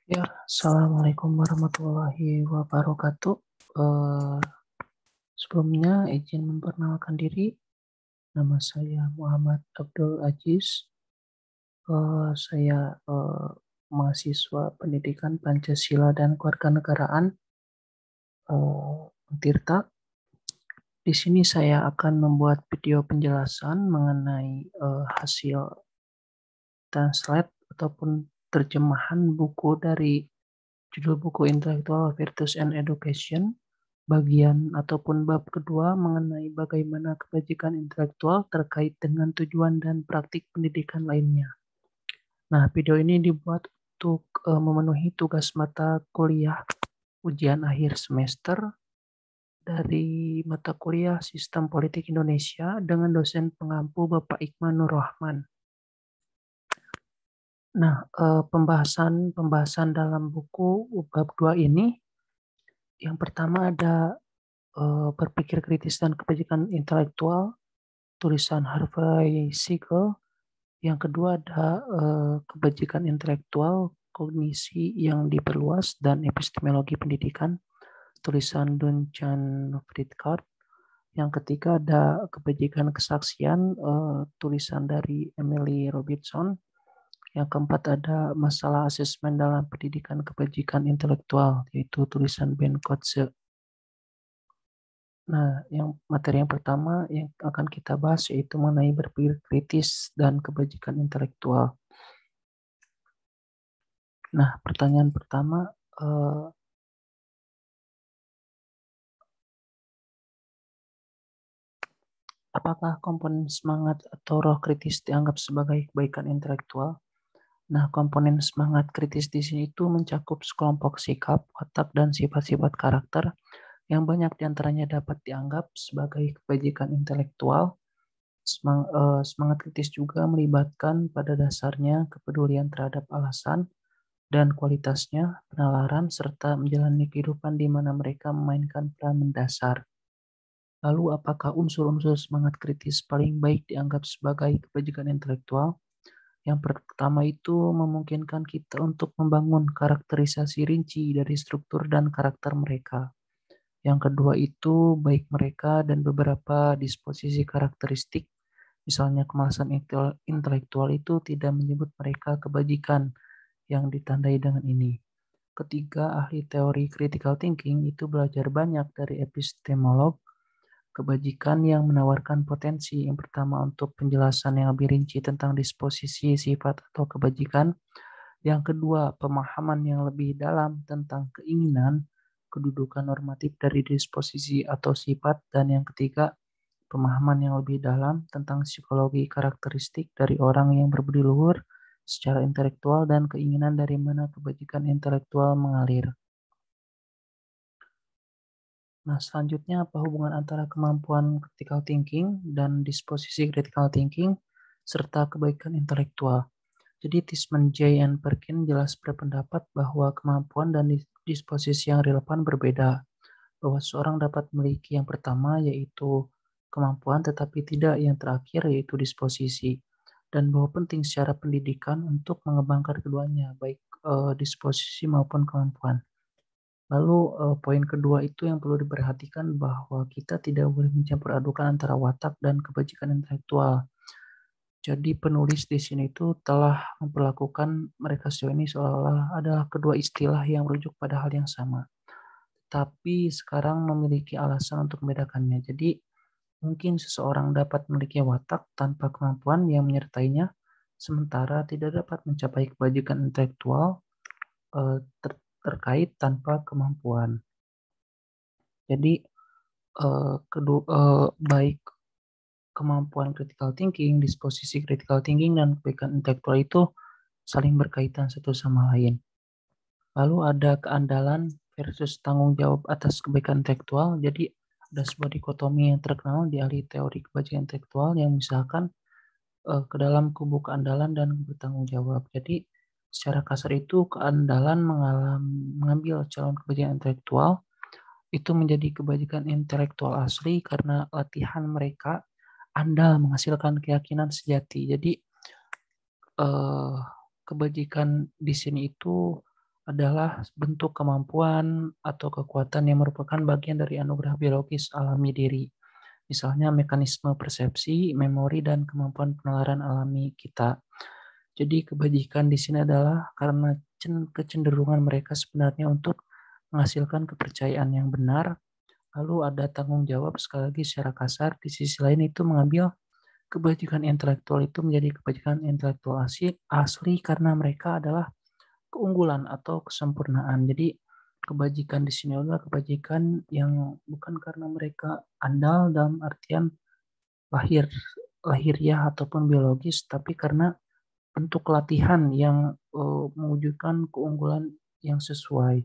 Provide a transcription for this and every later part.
Ya, Assalamualaikum warahmatullahi wabarakatuh. Eh, Sebelumnya izin memperkenalkan diri, nama saya Muhammad Abdul Aziz. Saya mahasiswa Pendidikan Pancasila dan Kewarganegaraan Tirta. Di sini saya akan membuat video penjelasan mengenai hasil translate ataupun terjemahan buku dari judul buku Intellectual Virtues and Education, bagian ataupun bab kedua mengenai bagaimana kebajikan intelektual terkait dengan tujuan dan praktik pendidikan lainnya. Nah, video ini dibuat untuk memenuhi tugas mata kuliah ujian akhir semester dari mata kuliah Sistem Politik Indonesia dengan dosen pengampu Bapak Iqman Nur Rahman. Nah, pembahasan dalam buku bab 2 ini, yang pertama ada berpikir kritis dan kebajikan intelektual, tulisan Harvey Siegel. Yang kedua ada kebajikan intelektual, kognisi yang diperluas dan epistemologi pendidikan, tulisan Duncan Friedkart. Yang ketiga ada kebajikan kesaksian, tulisan dari Emily Robertson. Yang keempat ada masalah asesmen dalam pendidikan kebajikan intelektual, yaitu tulisan Ben Kotze. Nah, materi yang pertama yang akan kita bahas yaitu mengenai berpikir kritis dan kebajikan intelektual. Nah, pertanyaan pertama, apakah komponen semangat atau roh kritis dianggap sebagai kebaikan intelektual? Nah, komponen semangat kritis di sini itu mencakup sekelompok sikap, watak, dan sifat-sifat karakter yang banyak diantaranya dapat dianggap sebagai kebajikan intelektual. Semangat kritis juga melibatkan pada dasarnya kepedulian terhadap alasan dan kualitasnya, penalaran, serta menjalani kehidupan di mana mereka memainkan peran mendasar. Lalu, apakah unsur-unsur semangat kritis paling baik dianggap sebagai kebajikan intelektual? Yang pertama itu memungkinkan kita untuk membangun karakterisasi rinci dari struktur dan karakter mereka. Yang kedua itu baik mereka dan beberapa disposisi karakteristik, misalnya kemalasan intelektual itu tidak menyebut mereka kebajikan yang ditandai dengan ini. Ketiga, ahli teori critical thinking itu belajar banyak dari epistemolog kebajikan yang menawarkan potensi yang pertama untuk penjelasan yang lebih rinci tentang disposisi sifat atau kebajikan. Yang kedua, pemahaman yang lebih dalam tentang keinginan, kedudukan normatif dari disposisi atau sifat. Dan yang ketiga, pemahaman yang lebih dalam tentang psikologi karakteristik dari orang yang berbudi luhur secara intelektual dan keinginan dari mana kebajikan intelektual mengalir. Nah, selanjutnya apa hubungan antara kemampuan critical thinking dan disposisi critical thinking serta kebaikan intelektual? Jadi Tishman J. and Perkin jelas berpendapat bahwa kemampuan dan disposisi yang relevan berbeda, bahwa seorang dapat memiliki yang pertama yaitu kemampuan tetapi tidak yang terakhir yaitu disposisi, dan bahwa penting secara pendidikan untuk mengembangkan keduanya baik disposisi maupun kemampuan. Lalu poin kedua itu yang perlu diperhatikan bahwa kita tidak boleh mencampur adukan antara watak dan kebajikan intelektual. Jadi penulis di sini itu telah memperlakukan mereka sejauh ini seolah-olah adalah kedua istilah yang merujuk pada hal yang sama. Tapi sekarang memiliki alasan untuk membedakannya. Jadi mungkin seseorang dapat memiliki watak tanpa kemampuan yang menyertainya, sementara tidak dapat mencapai kebajikan intelektual terkait tanpa kemampuan. Jadi baik kemampuan critical thinking, disposisi critical thinking, dan kebaikan intelektual itu saling berkaitan satu sama lain. Lalu ada keandalan versus tanggung jawab atas kebaikan intelektual. Jadi ada sebuah dikotomi yang terkenal di ahli teori kebajikan intelektual yang misalkan ke dalam kubu keandalan dan bertanggung jawab. Jadi secara kasar itu keandalan mengambil calon kebajikan intelektual itu menjadi kebajikan intelektual asli karena latihan mereka andal menghasilkan keyakinan sejati. Jadi kebajikan di sini itu adalah bentuk kemampuan atau kekuatan yang merupakan bagian dari anugerah biologis alami diri. Misalnya mekanisme persepsi, memori, dan kemampuan penalaran alami kita. Jadi kebajikan di sini adalah karena kecenderungan mereka sebenarnya untuk menghasilkan kepercayaan yang benar, lalu ada tanggung jawab sekali lagi secara kasar, di sisi lain itu mengambil kebajikan intelektual itu menjadi kebajikan intelektual asli karena mereka adalah keunggulan atau kesempurnaan. Jadi kebajikan di sini adalah kebajikan yang bukan karena mereka andal dalam artian lahiriah ataupun biologis, tapi karena bentuk latihan yang mewujudkan keunggulan yang sesuai.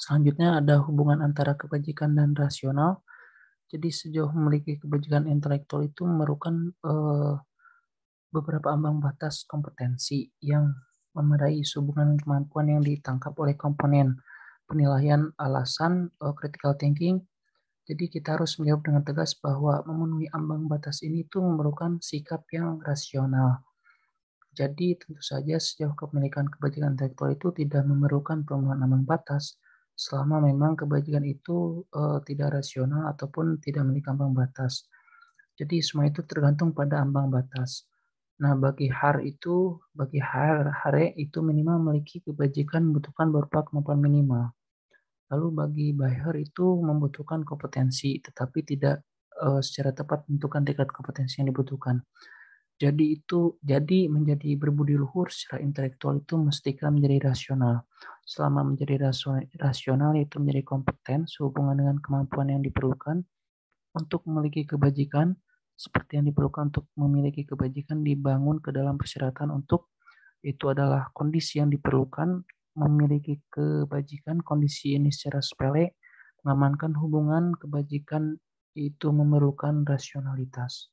Selanjutnya ada hubungan antara kebajikan dan rasional. Jadi sejauh memiliki kebajikan intelektual itu memerlukan beberapa ambang batas kompetensi yang memadai hubungan kemampuan yang ditangkap oleh komponen penilaian alasan critical thinking. Jadi kita harus menjawab dengan tegas bahwa memenuhi ambang batas ini itu memerlukan sikap yang rasional. Jadi tentu saja sejauh kepemilikan kebajikan intelektual itu tidak memerlukan pemenuhan ambang batas selama memang kebajikan itu tidak rasional ataupun tidak memiliki ambang batas. Jadi semua itu tergantung pada ambang batas. Nah, bagi Hare itu minimal memiliki kebajikan membutuhkan berupa kemampuan minimal. Lalu bagi Bayer itu membutuhkan kompetensi, tetapi tidak secara tepat menentukan tingkat kompetensi yang dibutuhkan. Jadi menjadi berbudi luhur secara intelektual itu mestikan menjadi rasional. Selama menjadi rasional itu menjadi kompeten sehubungan dengan kemampuan yang diperlukan untuk memiliki kebajikan, seperti yang diperlukan untuk memiliki kebajikan dibangun ke dalam persyaratan untuk itu adalah kondisi yang diperlukan memiliki kebajikan. Kondisi ini secara sepele mengamankan hubungan kebajikan itu memerlukan rasionalitas.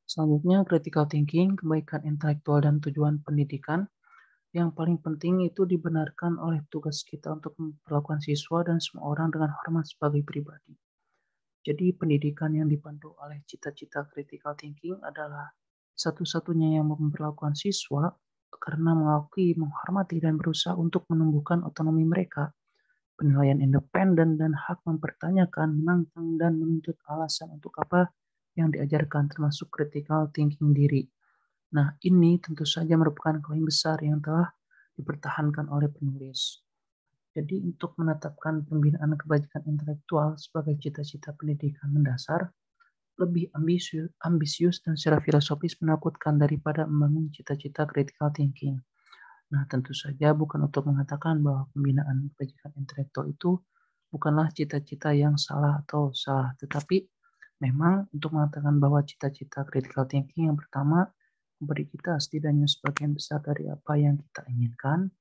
Selanjutnya, critical thinking, kebaikan intelektual dan tujuan pendidikan. Yang paling penting itu dibenarkan oleh tugas kita untuk memperlakukan siswa dan semua orang dengan hormat sebagai pribadi. Jadi pendidikan yang dipandu oleh cita-cita critical thinking adalah satu-satunya yang memperlakukan siswa karena mengakui, menghormati, dan berusaha untuk menumbuhkan otonomi mereka, penilaian independen, dan hak mempertanyakan, menantang, dan menuntut alasan untuk apa yang diajarkan, termasuk critical thinking diri. Nah, ini tentu saja merupakan klaim besar yang telah dipertahankan oleh penulis. Jadi untuk menetapkan pembinaan kebajikan intelektual sebagai cita-cita pendidikan mendasar, lebih ambisius dan secara filosofis menakutkan daripada membangun cita-cita critical thinking. Nah, tentu saja bukan untuk mengatakan bahwa pembinaan kebajikan intelektual itu bukanlah cita-cita yang salah atau salah, tetapi memang untuk mengatakan bahwa cita-cita critical thinking yang pertama memberi kita setidaknya sebagian besar dari apa yang kita inginkan.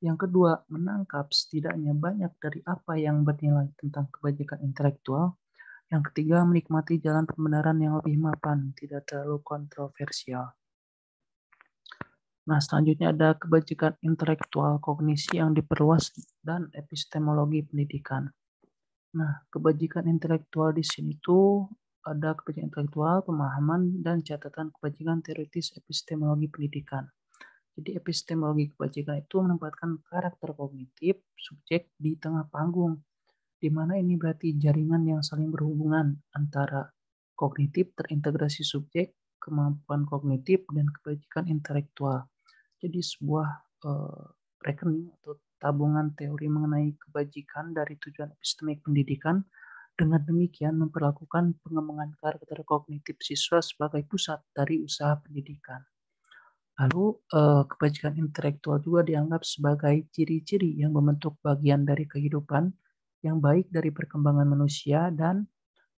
Yang kedua, menangkap setidaknya banyak dari apa yang bernilai tentang kebajikan intelektual. Yang ketiga, menikmati jalan pembenaran yang lebih mapan, tidak terlalu kontroversial. Nah, selanjutnya ada kebajikan intelektual, kognisi yang diperluas, dan epistemologi pendidikan. Nah, kebajikan intelektual di sini tuh ada kebajikan intelektual, pemahaman, dan catatan kebajikan teoritis epistemologi pendidikan. Jadi epistemologi kebajikan itu menempatkan karakter kognitif subjek di tengah panggung, di mana ini berarti jaringan yang saling berhubungan antara kognitif terintegrasi subjek, kemampuan kognitif, dan kebajikan intelektual. Jadi sebuah rekening atau tabungan teori mengenai kebajikan dari tujuan epistemik pendidikan, dengan demikian memperlakukan pengembangan karakter kognitif siswa sebagai pusat dari usaha pendidikan. Lalu kebajikan intelektual juga dianggap sebagai ciri-ciri yang membentuk bagian dari kehidupan yang baik dari perkembangan manusia dan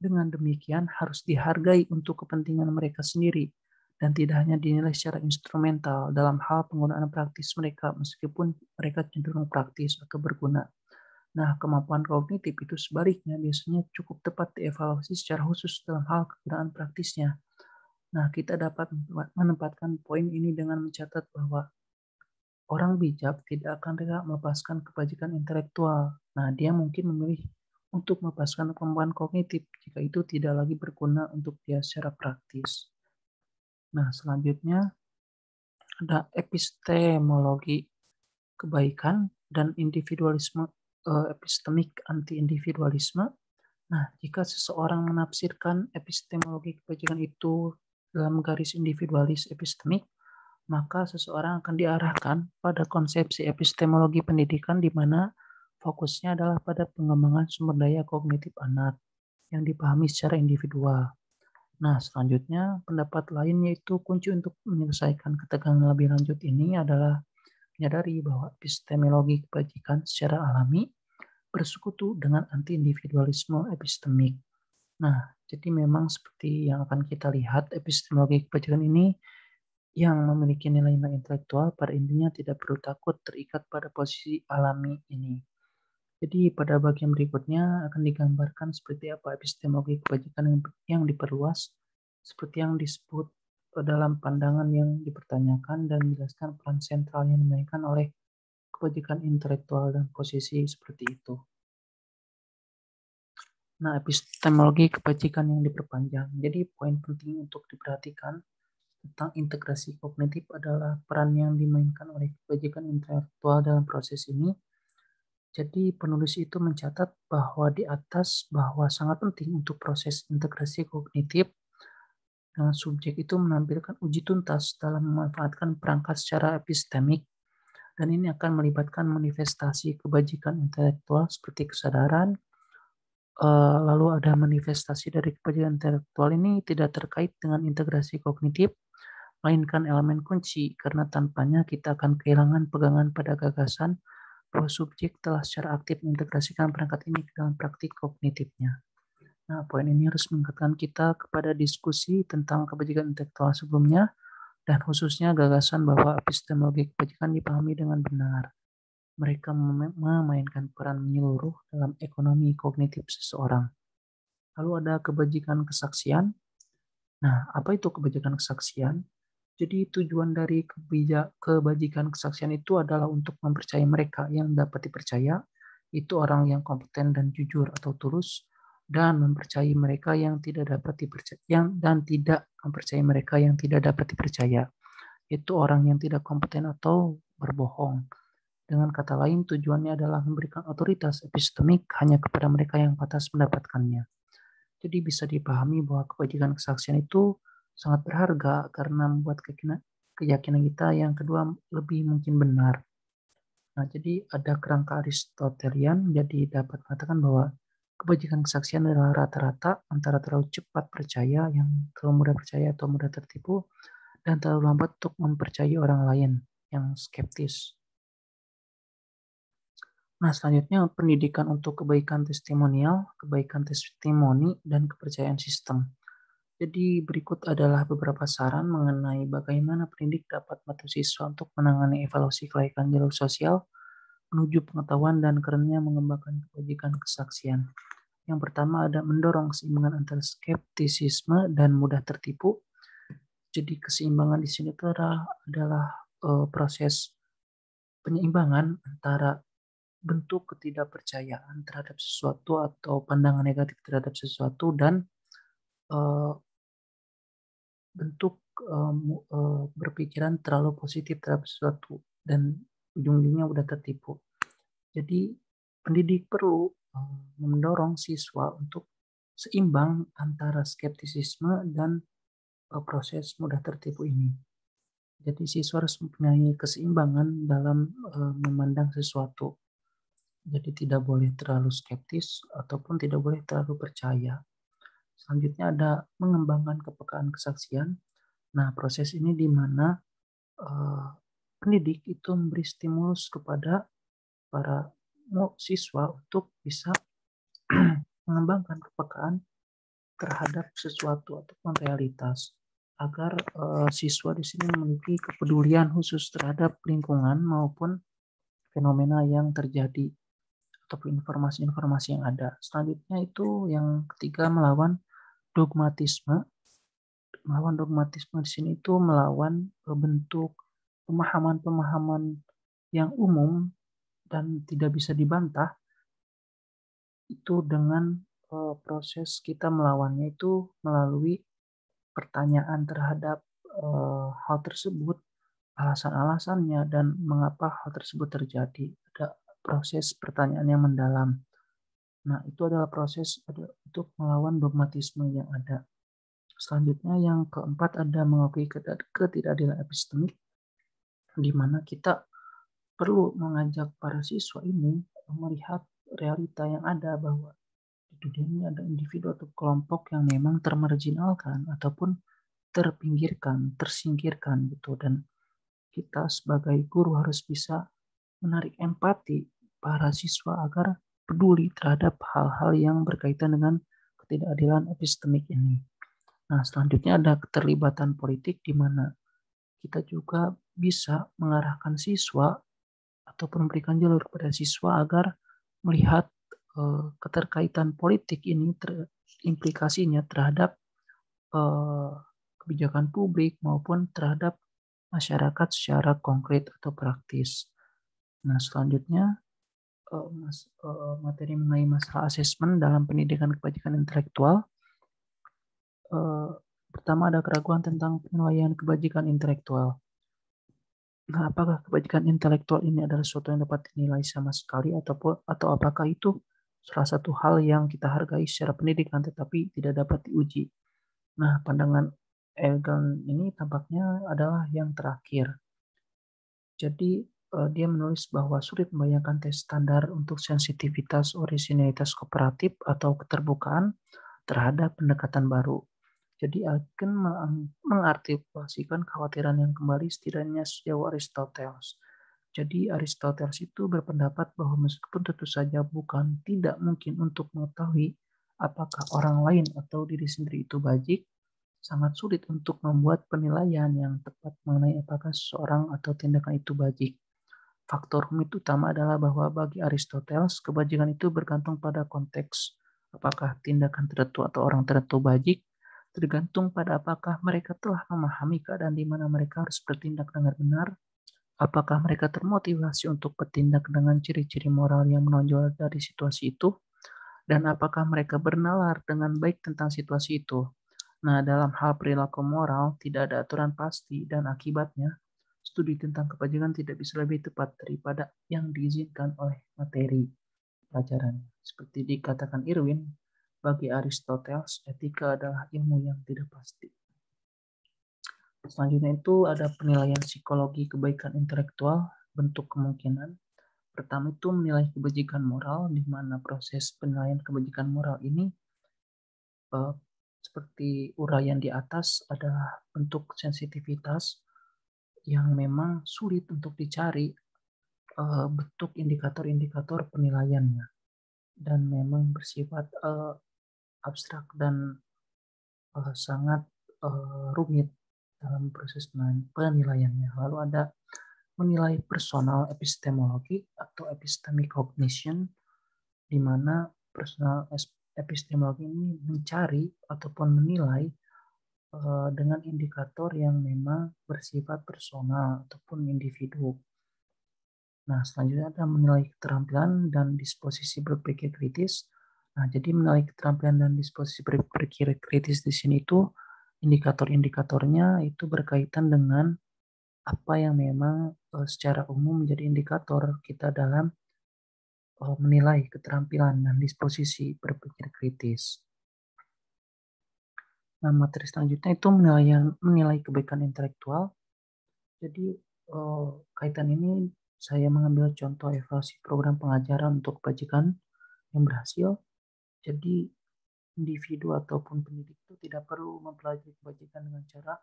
dengan demikian harus dihargai untuk kepentingan mereka sendiri dan tidak hanya dinilai secara instrumental dalam hal penggunaan praktis mereka meskipun mereka cenderung praktis atau berguna. Nah, kemampuan kognitif itu sebaliknya biasanya cukup tepat dievaluasi secara khusus dalam hal kegunaan praktisnya. Nah, kita dapat menempatkan poin ini dengan mencatat bahwa orang bijak tidak akan rela melepaskan kebajikan intelektual. Nah, dia mungkin memilih untuk melepaskan kemampuan kognitif jika itu tidak lagi berguna untuk dia secara praktis. Nah, selanjutnya ada epistemologi. kebaikan dan individualisme epistemik anti-individualisme. Nah, jika seseorang menafsirkan epistemologi kebajikan itu dalam garis individualis epistemik, maka seseorang akan diarahkan pada konsepsi epistemologi pendidikan di mana fokusnya adalah pada pengembangan sumber daya kognitif anak yang dipahami secara individual. Nah, selanjutnya pendapat lain yaitu kunci untuk menyelesaikan ketegangan lebih lanjut ini adalah menyadari bahwa epistemologi kebajikan secara alami bersekutu dengan anti-individualisme epistemik. Nah, jadi memang seperti yang akan kita lihat, epistemologi kebajikan ini yang memiliki nilai-nilai intelektual pada intinya tidak perlu takut terikat pada posisi alami ini. Jadi pada bagian berikutnya akan digambarkan seperti apa epistemologi kebajikan yang diperluas, seperti yang disebut dalam pandangan yang dipertanyakan dan menjelaskan peran sentral yang dimainkan oleh kebajikan intelektual dan posisi seperti itu. Nah, epistemologi kebajikan yang diperpanjang. Jadi poin penting untuk diperhatikan tentang integrasi kognitif adalah peran yang dimainkan oleh kebajikan intelektual dalam proses ini. Jadi penulis itu mencatat bahwa di atas bahwa sangat penting untuk proses integrasi kognitif dengan subjek itu menampilkan uji tuntas dalam memanfaatkan perangkat secara epistemik, dan ini akan melibatkan manifestasi kebajikan intelektual seperti kesadaran. Lalu ada manifestasi dari kebajikan intelektual ini tidak terkait dengan integrasi kognitif, melainkan elemen kunci, karena tanpanya kita akan kehilangan pegangan pada gagasan bahwa subjek telah secara aktif mengintegrasikan perangkat ini ke dalam praktik kognitifnya. Nah, poin ini harus mengingatkan kita kepada diskusi tentang kebajikan intelektual sebelumnya, dan khususnya gagasan bahwa epistemologi kebajikan dipahami dengan benar. Mereka memainkan peran menyeluruh dalam ekonomi kognitif seseorang. Lalu ada kebajikan kesaksian. Nah, apa itu kebajikan kesaksian? Jadi tujuan dari kebajikan kesaksian itu adalah untuk mempercayai mereka yang dapat dipercaya, itu orang yang kompeten dan jujur atau tulus, dan mempercayai mereka yang tidak dapat dipercaya, dan tidak mempercayai mereka yang tidak dapat dipercaya, itu orang yang tidak kompeten atau berbohong. Dengan kata lain, tujuannya adalah memberikan otoritas epistemik hanya kepada mereka yang pantas mendapatkannya. Jadi bisa dipahami bahwa kebajikan kesaksian itu sangat berharga karena membuat keyakinan kita yang kedua lebih mungkin benar. Nah, jadi ada kerangka Aristotelian, jadi dapat mengatakan bahwa kebajikan kesaksian adalah rata-rata antara terlalu cepat percaya, yang terlalu mudah percaya atau mudah tertipu, dan terlalu lambat untuk mempercayai orang lain yang skeptis. Nah, selanjutnya pendidikan untuk kebaikan testimonial, kebaikan testimoni, dan kepercayaan sistem. Jadi berikut adalah beberapa saran mengenai bagaimana pendidik dapat membantu siswa untuk menangani evaluasi kelaikan jalur sosial menuju pengetahuan dan kerennya mengembangkan kebajikan kesaksian. Yang pertama ada mendorong keseimbangan antara skeptisisme dan mudah tertipu. Jadi keseimbangan di sini adalah proses penyeimbangan antara bentuk ketidakpercayaan terhadap sesuatu atau pandangan negatif terhadap sesuatu dan bentuk berpikiran terlalu positif terhadap sesuatu dan ujung-ujungnya udah tertipu. Jadi pendidik perlu mendorong siswa untuk seimbang antara skeptisisme dan proses mudah tertipu ini. Jadi siswa harus mempunyai keseimbangan dalam memandang sesuatu. Jadi tidak boleh terlalu skeptis ataupun tidak boleh terlalu percaya. Selanjutnya ada mengembangkan kepekaan kesaksian. Nah, proses ini di mana pendidik itu memberi stimulus kepada para siswa untuk bisa mengembangkan kepekaan terhadap sesuatu ataupun realitas, agar siswa di sini memiliki kepedulian khusus terhadap lingkungan maupun fenomena yang terjadi ataupun informasi-informasi yang ada. Selanjutnya itu yang ketiga melawan dogmatisme. Melawan dogmatisme di sini itu melawan bentuk pemahaman-pemahaman yang umum dan tidak bisa dibantah, itu dengan proses kita melawannya itu melalui pertanyaan terhadap hal tersebut alasan-alasannya dan mengapa hal tersebut terjadi. Ada proses pertanyaan yang mendalam. Nah, itu adalah proses untuk melawan dogmatisme yang ada. Selanjutnya yang keempat ada mengakui ketidakadilan epistemik, di mana kita perlu mengajak para siswa ini melihat realita yang ada bahwa di dunia ini ada individu atau kelompok yang memang termarginalkan ataupun terpinggirkan, tersingkirkan gitu, dan kita sebagai guru harus bisa menarik empati para siswa agar peduli terhadap hal-hal yang berkaitan dengan ketidakadilan epistemik ini. Nah, selanjutnya ada keterlibatan politik di mana kita juga bisa mengarahkan siswa ataupun memberikan jalur kepada siswa agar melihat keterkaitan politik ini implikasinya terhadap kebijakan publik maupun terhadap masyarakat secara konkret atau praktis. Nah, selanjutnya materi mengenai masalah asesmen dalam pendidikan kebajikan intelektual. Pertama ada keraguan tentang penilaian kebajikan intelektual. Nah, apakah kebajikan intelektual ini adalah sesuatu yang dapat dinilai sama sekali atau apakah itu salah satu hal yang kita hargai secara pendidikan tetapi tidak dapat diuji? Nah, pandangan Egan ini tampaknya adalah yang terakhir. Jadi dia menulis bahwa sulit membayangkan tes standar untuk sensitivitas orisinalitas kooperatif atau keterbukaan terhadap pendekatan baru. Jadi akan mengartikulasikan kekhawatiran yang kembali setidaknya sejauh Aristoteles. Jadi Aristoteles itu berpendapat bahwa meskipun tentu saja bukan tidak mungkin untuk mengetahui apakah orang lain atau diri sendiri itu bajik, sangat sulit untuk membuat penilaian yang tepat mengenai apakah seseorang atau tindakan itu bajik. Faktor rumit utama adalah bahwa bagi Aristoteles, kebajikan itu bergantung pada konteks. Apakah tindakan tertentu atau orang tertentu bajik, tergantung pada apakah mereka telah memahami keadaan di mana mereka harus bertindak dengan benar, apakah mereka termotivasi untuk bertindak dengan ciri-ciri moral yang menonjol dari situasi itu, dan apakah mereka bernalar dengan baik tentang situasi itu. Nah, dalam hal perilaku moral, tidak ada aturan pasti dan akibatnya, studi tentang kebajikan tidak bisa lebih tepat daripada yang diizinkan oleh materi pelajaran. Seperti dikatakan Irwin, bagi Aristoteles, etika adalah ilmu yang tidak pasti. Selanjutnya itu ada penilaian psikologi kebaikan intelektual, bentuk kemungkinan. Pertama itu menilai kebajikan moral, di mana proses penilaian kebajikan moral ini seperti uraian di atas adalah bentuk sensitivitas yang memang sulit untuk dicari bentuk indikator-indikator penilaiannya dan memang bersifat abstrak dan sangat rumit dalam proses penilaiannya. Lalu ada menilai personal epistemologi atau epistemic cognition, di mana personal epistemologi ini mencari ataupun menilai dengan indikator yang memang bersifat personal ataupun individu. Nah, selanjutnya ada menilai keterampilan dan disposisi berpikir kritis. Nah, jadi menilai keterampilan dan disposisi berpikir kritis di sini itu indikator-indikatornya itu berkaitan dengan apa yang memang secara umum menjadi indikator kita dalam menilai keterampilan dan disposisi berpikir kritis. Nah, materi selanjutnya itu menilai kebaikan intelektual. Jadi kaitan ini saya mengambil contoh evaluasi program pengajaran untuk kebajikan yang berhasil. Jadi individu ataupun pendidik itu tidak perlu mempelajari kebajikan dengan cara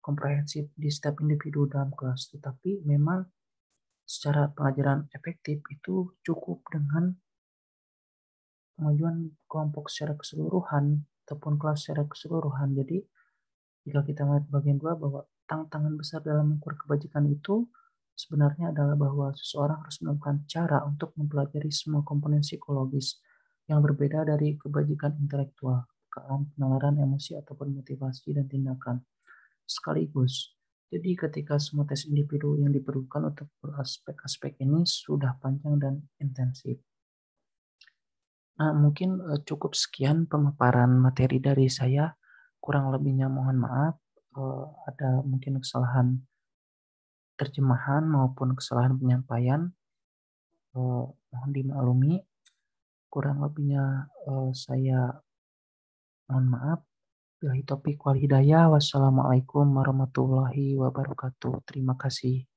komprehensif di setiap individu dalam kelas, tetapi memang secara pengajaran efektif itu cukup dengan kemajuan kelompok secara keseluruhan ataupun kelas secara keseluruhan. Jadi jika kita melihat bagian 2 bahwa tantangan besar dalam mengukur kebajikan itu sebenarnya adalah bahwa seseorang harus menemukan cara untuk mempelajari semua komponen psikologis yang berbeda dari kebajikan intelektual, penalaran emosi ataupun motivasi dan tindakan sekaligus. Jadi ketika semua tes individu yang diperlukan untuk aspek-aspek ini sudah panjang dan intensif. Nah, mungkin cukup sekian pemaparan materi dari saya. Kurang lebihnya mohon maaf. Ada mungkin kesalahan terjemahan maupun kesalahan penyampaian. Mohon dimaklumi. Kurang lebihnya saya mohon maaf. Billahi taufiq wal hidayah. Wassalamualaikum warahmatullahi wabarakatuh. Terima kasih.